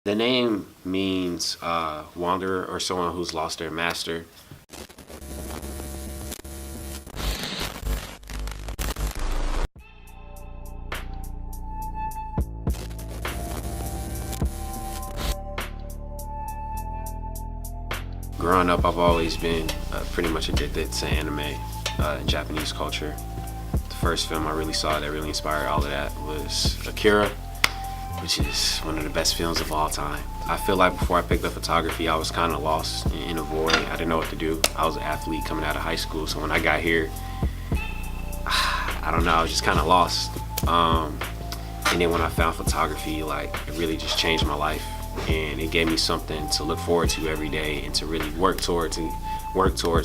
The name means wanderer or someone who's lost their master. Growing up, I've always been pretty much addicted to anime and Japanese culture. The first film I really saw that really inspired all of that was Akira, which is one of the best films of all time. I feel like before I picked up photography, I was kind of lost in a void. I didn't know what to do. I was an athlete coming out of high school, so when I got here, I don't know, I was just kind of lost. And then when I found photography, like, it really just changed my life. And it gave me something to look forward to every day and to really work towards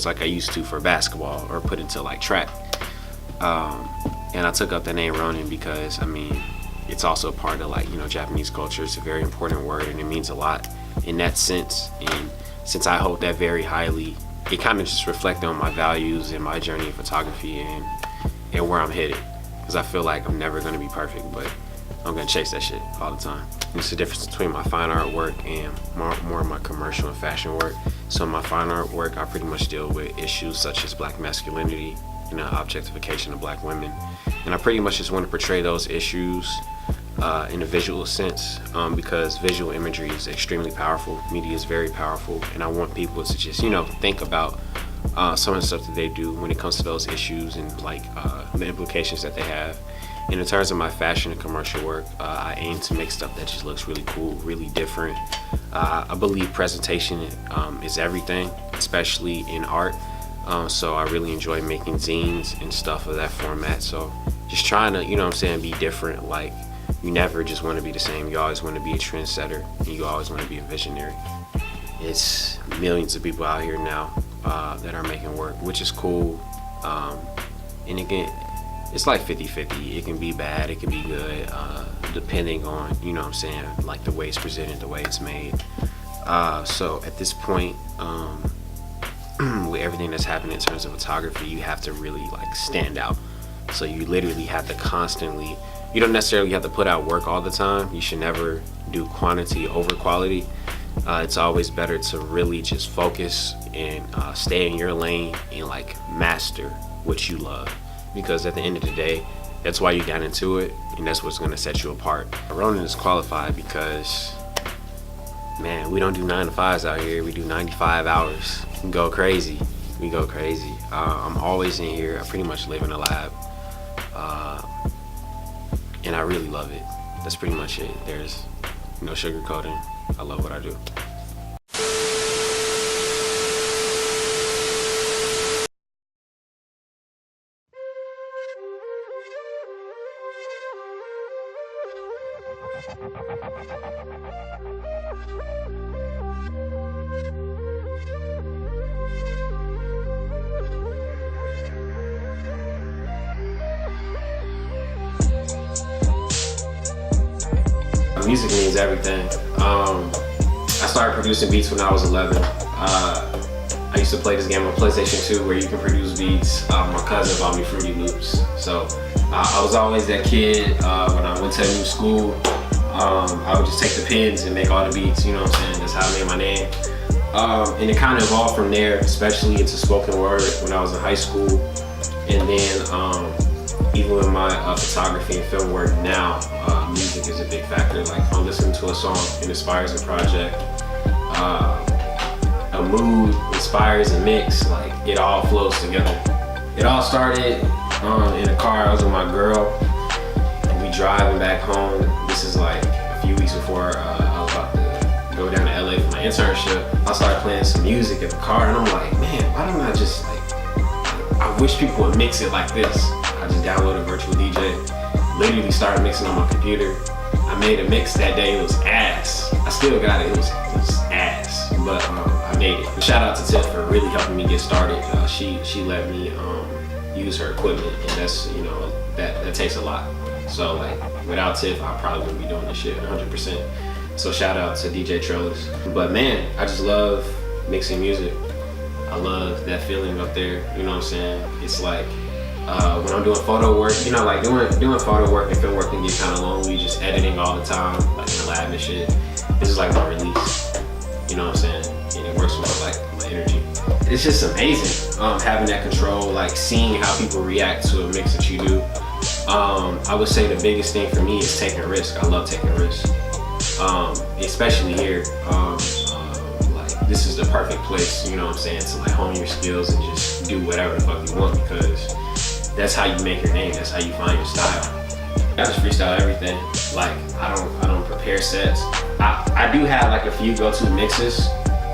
like I used to for basketball or put into like track. And I took up the name Rønin because, I mean, it's also a part of, like, you know, Japanese culture. It's a very important word and it means a lot in that sense. And since I hold that very highly, it kind of just reflected on my values and my journey in photography and where I'm headed. Because I feel like I'm never going to be perfect, but I'm going to chase that shit all the time. It's the difference between my fine art work and more of my commercial and fashion work. So in my fine art work, I pretty much deal with issues such as black masculinity and the objectification of black women. And I pretty much just want to portray those issues in a visual sense because visual imagery is extremely powerful. Media is very powerful, and I want people to just, you know, think about some of the stuff that they do when it comes to those issues and like the implications that they have. And in terms of my fashion and commercial work, I aim to make stuff that just looks really cool, really different. I believe presentation is everything, especially in art. So I really enjoy making zines and stuff of that format. So just trying to, you know what I'm saying, be different. Like, you never just want to be the same. You always want to be a trendsetter, and you always want to be a visionary. It's millions of people out here now that are making work, which is cool. And again, it's like 50-50. It can be bad, it can be good, depending on, you know what I'm saying, like the way it's presented, the way it's made. So at this point, with everything that's happening in terms of photography, you have to really like stand out. So you literally have to constantly, you don't necessarily have to put out work all the time. You should never do quantity over quality. It's always better to really just focus and stay in your lane and like master what you love. Because at the end of the day, that's why you got into it, and that's what's gonna set you apart. Rønin is qualified because, man, we don't do 9 to 5s out here. We do 95 hours. We go crazy. We go crazy. I'm always in here. I pretty much live in a lab, and I really love it. That's pretty much it. There's no sugarcoating. I love what I do. Music means everything. I started producing beats when I was 11. I used to play this game on PlayStation 2 where you can produce beats. My cousin bought me Fruity Loops. So I was always that kid. When I went to a new school, I would just take the pens and make all the beats, you know what I'm saying? That's how I made my name. And it kind of evolved from there, especially into spoken word when I was in high school. And then even with my photography and film work now, music is a big factor. Like, if I'm listening to a song, it inspires a project. A mood inspires a mix. Like, it all flows together. It all started in a car. I was with my girl, and we driving back home. This is like a few weeks before I was about to go down to LA for my internship. I started playing some music in the car, and I'm like, man, why don't I just like, I wish people would mix it like this. I just downloaded Virtual DJ, literally started mixing on my computer. I made a mix that day. It was ass. I still got it. It was ass, but I made it. Shout out to Tiff for really helping me get started. She let me use her equipment, and that's, you know, that takes a lot. So like, without Tiff, I probably wouldn't be doing this shit 100%. So shout out to DJ Trellis. But man, I just love mixing music. I love that feeling up there. You know what I'm saying? It's like, when I'm doing photo work, you know, like doing photo work and film work can get kind of lonely, just editing all the time, like in the lab and shit. this is like my release. You know what I'm saying? And it works with like my energy. It's just amazing having that control, like seeing how people react to a mix that you do. I would say the biggest thing for me is taking a risk. I love taking risks, especially here. Like this is the perfect place, you know what I'm saying, to like hone your skills and just do whatever the fuck you want, because that's how you make your name. That's how you find your style. I just freestyle everything. Like I don't prepare sets. I do have like a few go-to mixes,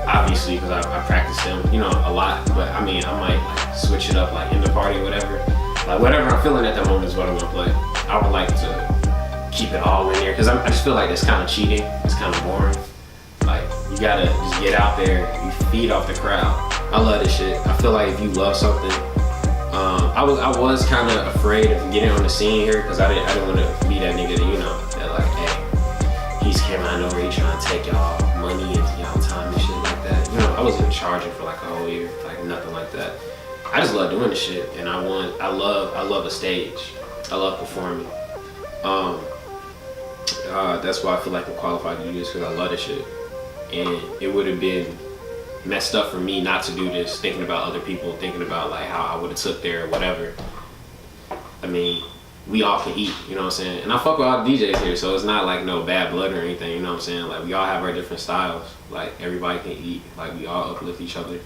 obviously, because I practice them, you know, a lot. But I mean, I might like switch it up like in the party or whatever. Like whatever I'm feeling at the moment is what I'm gonna play. I would like to keep it all in there because I just feel like it's kind of cheating. It's kind of boring. Like you gotta just get out there. You feed off the crowd. I love this shit. I feel like if you love something, I was kind of afraid of getting on the scene here because I didn't want to be that nigga that, you know, that like, hey, he's came out over, he trying to take y'all money and y'all time and shit like that. You know, I wasn't charging for like a whole year, like nothing like that. I just love doing this shit, and I love a stage. I love performing. That's why I feel like I'm qualified to do this, because I love this shit. And it would have been messed up for me not to do this, thinking about other people, thinking about like how I would have took there or whatever. I mean, we all can eat, you know what I'm saying? And I fuck with all the DJs here, so it's not like no bad blood or anything, you know what I'm saying? Like we all have our different styles. Like everybody can eat, like we all uplift each other.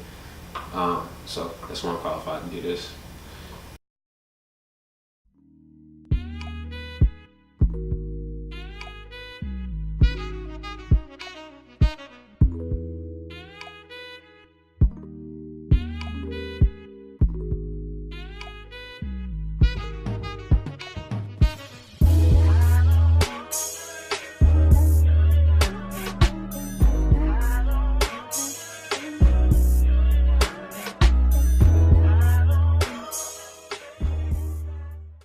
So that's why I'm qualified to do this.